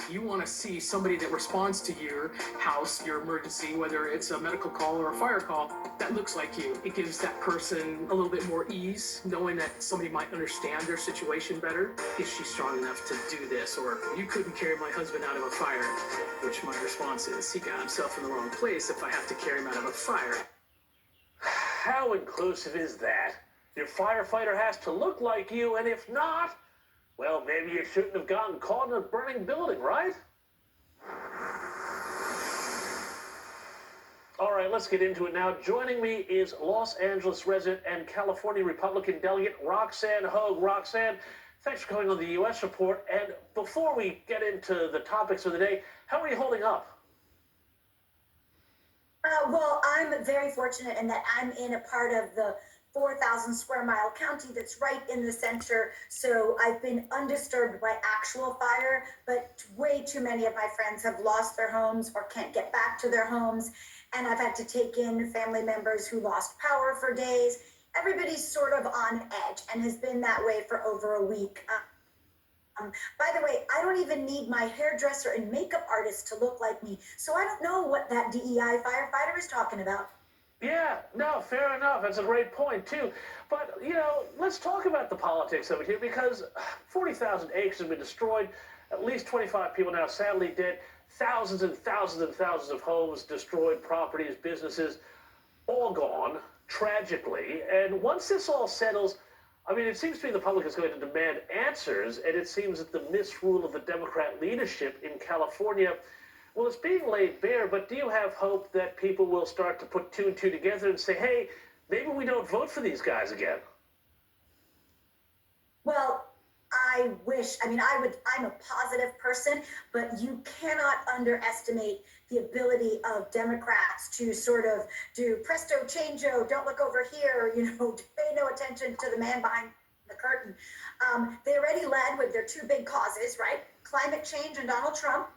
You want to see somebody that responds to your house, your emergency, whether it's a medical call or a fire call, that looks like you. It gives that person a little bit more ease, knowing that somebody might understand their situation better. Is she strong enough to do this? Or you couldn't carry my husband out of a fire, which my response is, he got himself in the wrong place if I have to carry him out of a fire. How inclusive is that? Your firefighter has to look like you, and if not, well, maybe you shouldn't have gotten caught in a burning building, right? All right, let's get into it now. Joining me is Los Angeles resident and California Republican delegate Roxanne Hogue. Roxanne, thanks for coming on the U.S. Report. And before we get into the topics of the day, how are you holding up? Well, I'm very fortunate in that I'm in a part of the 4,000 square mile county that's right in the center. So I've been undisturbed by actual fire, but way too many of my friends have lost their homes or can't get back to their homes. And I've had to take in family members who lost power for days. Everybody's sort of on edge and has been that way for over a week. By the way, I don't even need my hairdresser and makeup artist to look like me. So I don't know what that DEI firefighter is talking about. Yeah, no, fair enough. That's a great point, too. But, let's talk about the politics of it here, because 40,000 acres have been destroyed, at least 25 people now sadly dead, thousands and thousands and thousands of homes destroyed, properties, businesses, all gone, tragically. And once this all settles, it seems to me the public is going to demand answers, and it seems that the misrule of the Democrat leadership in California, well, it's being laid bare, but do you have hope that people will start to put two and two together and say, hey, maybe we don't vote for these guys again? Well, I wish, I'm a positive person, but you cannot underestimate the ability of Democrats to sort of do presto changeo, don't look over here, pay no attention to the man behind the curtain. They already led with their two big causes, right? Climate change and Donald Trump.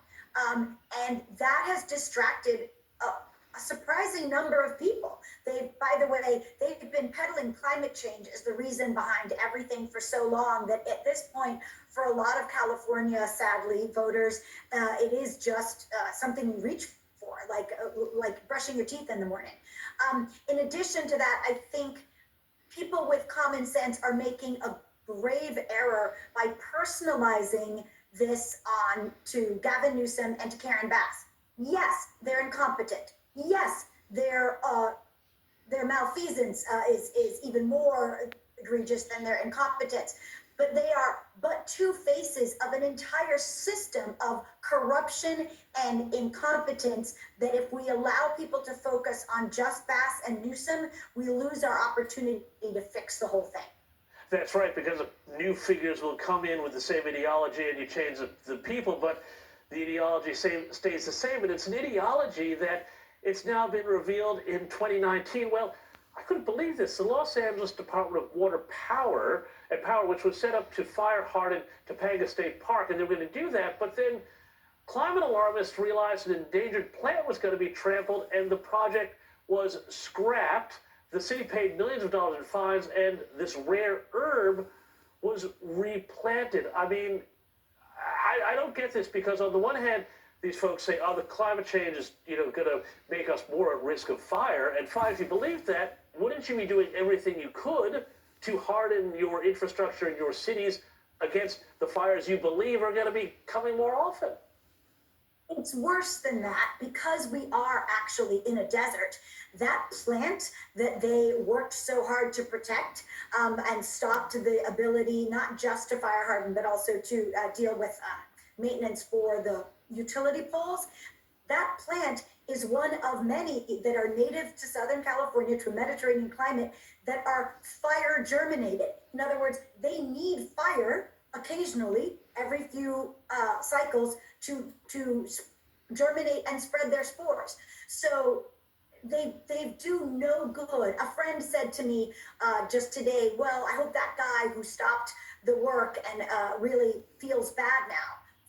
And that has distracted a surprising number of people. By the way, they've been peddling climate change as the reason behind everything for so long that at this point, for a lot of California, sadly, voters, it is just something you reach for, like brushing your teeth in the morning. In addition to that, I think people with common sense are making a grave error by personalizing this on to Gavin Newsom and to Karen Bass. Yes, they're incompetent. Yes, their malfeasance is even more egregious than their incompetence. But they are but two faces of an entire system of corruption and incompetence that if we allow people to focus on just Bass and Newsom, we lose our opportunity to fix the whole thing. That's right, because new figures will come in with the same ideology and you change the people, but the ideology stays the same. And it's an ideology that it's now been revealed in 2019. Well, I couldn't believe this. The Los Angeles Department of Water Power, which was set up to fire harden Topanga State Park, and they were going to do that, but then climate alarmists realized an endangered plant was going to be trampled, and the project was scrapped. The city paid millions of dollars in fines, and this rare herb was replanted. I don't get this, because on the one hand, these folks say, the climate change is, going to make us more at risk of fire. And fine, if you believe that, wouldn't you be doing everything you could to harden your infrastructure in your cities against the fires you believe are going to be coming more often? It's worse than that, because we are actually in a desert. That plant that they worked so hard to protect and stopped the ability not just to fire harden, but also to deal with maintenance for the utility poles, that plant is one of many that are native to Southern California, to a Mediterranean climate, that are fire germinated. In other words, they need fire occasionally, every few cycles, to germinate and spread their spores. So they do no good. A friend said to me just today, well, I hope that guy who stopped the work and really feels bad now.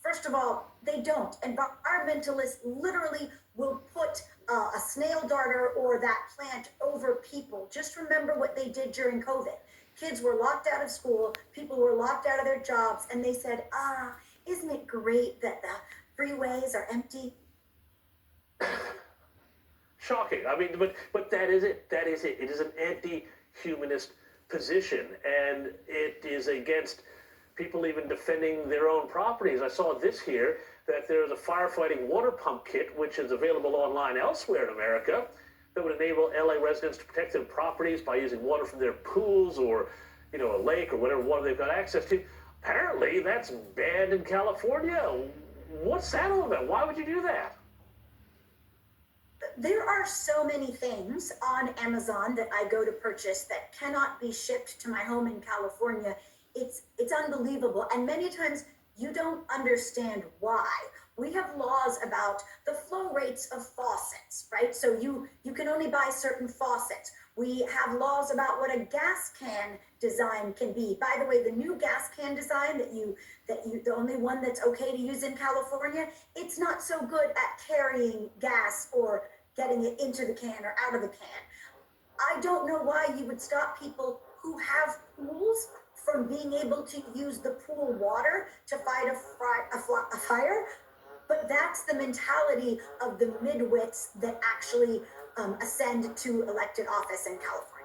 First of all, they don't. Environmentalists literally will put a snail darter or that plant over people. Just remember what they did during COVID. Kids were locked out of school, people were locked out of their jobs, and they said, isn't it great that the freeways are empty. Shocking. I mean, but that is it. That is it. It is an anti-humanist position, and it is against people even defending their own properties. I saw this here, that there's a firefighting water pump kit, which is available online elsewhere in America, that would enable LA residents to protect their properties by using water from their pools or, a lake or whatever water they've got access to. Apparently, that's banned in California. What's that all about? Why would you do that? There are so many things on Amazon that I go to purchase that cannot be shipped to my home in California. It's unbelievable. And many times you don't understand why. We have laws about the flow rates of faucets, right? So you can only buy certain faucets. We have laws about what a gas can design can be. By the way, the new gas can design the only one that's okay to use in California, it's not so good at carrying gas or getting it into the can or out of the can. I don't know why you would stop people who have pools from being able to use the pool water to fight a fire. But that's the mentality of the midwits that actually ascend to elected office in California.